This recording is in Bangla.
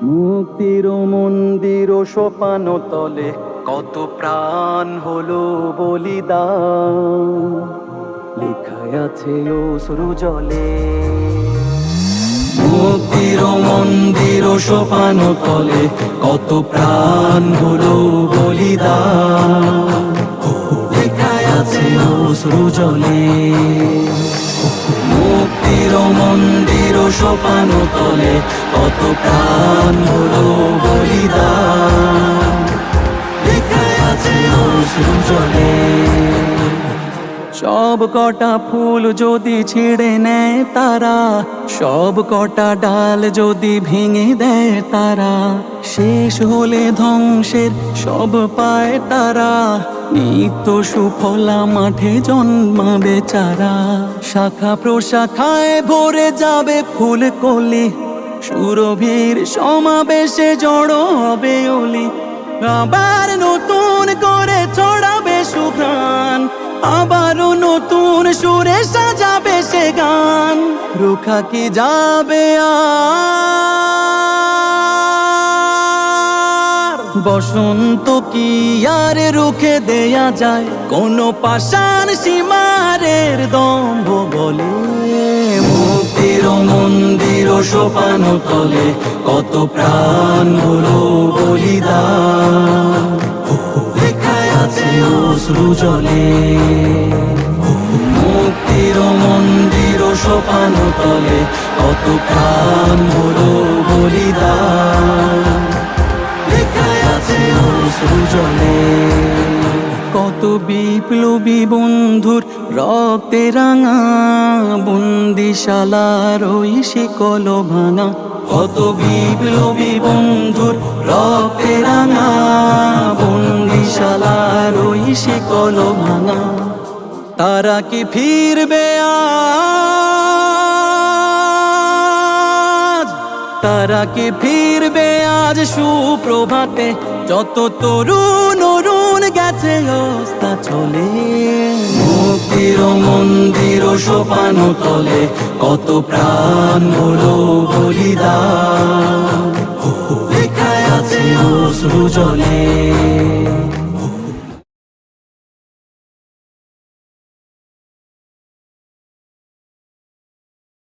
মুক্তির মন্দির ও সোপান তলে কত প্রাণ হলো বলিদান, লেখায় আছে অশ্রু জলে। মুক্তির মন্দির ও সোপান তলে কত প্রাণ হলো বলিদান, লেখায় আছে অশ্রু জলে। মুক্তির মন্দির ও সোপান তলে কত প্রাণ হলো বলিদান, লেখায় আছে অশ্রু জলে। সব কটা ফুল যদি ছিঁড়ে নেয় তারা, সব কটা ডাল যদি ভেঙে দেয় তারা, শেষ হলে ধ্বংসের সব পায় তারা। নিত্য সুফলা মাঠে জন্মাবে চারা, শাখা প্রশাখায় ভরে যাবে ফুল কলি, সুরভির সমাবেশে জড়ো হবে অলি। আবার নতুন করে ছড়াবে সুঘ্রাণ, আবারও নতুন সুরে সাজাবে সে গান। রুখা কি যাবে আর, বসন্ত কি আর রুখে দেয়া যায়? কোন পাষাণ সীমারের দম্ভ বলে। মুক্তির মন্দির ও সোপান তলে কত প্রাণ হলো বলিদান, লেখায় আছে অশ্রু জলে। মুক্তির মন্দির ও সোপান তলে কত প্রাণ হলো বলিদান, লেখায় আছে অশ্রু জলে। কত বিপ্লবী বন্ধুর রক্তে রাঙা, বন্দিশালার ওই শিকল ভাঙা। কত বিপ্লবী বন্ধুর রক্তে রাঙা, বন্দিশালার ওই শিকল ভাঙা। তারা কি ফিরবে আজ, তারা কি ফিরবে আজ সুপ্রভাতে? যত তরুণ অরুণ গেছে অস্তা চলে। মুক্তির মন্দির ও সোপান তলে কত প্রাণ হলো বলিদান, লেখায় আছে অশ্রু জলে।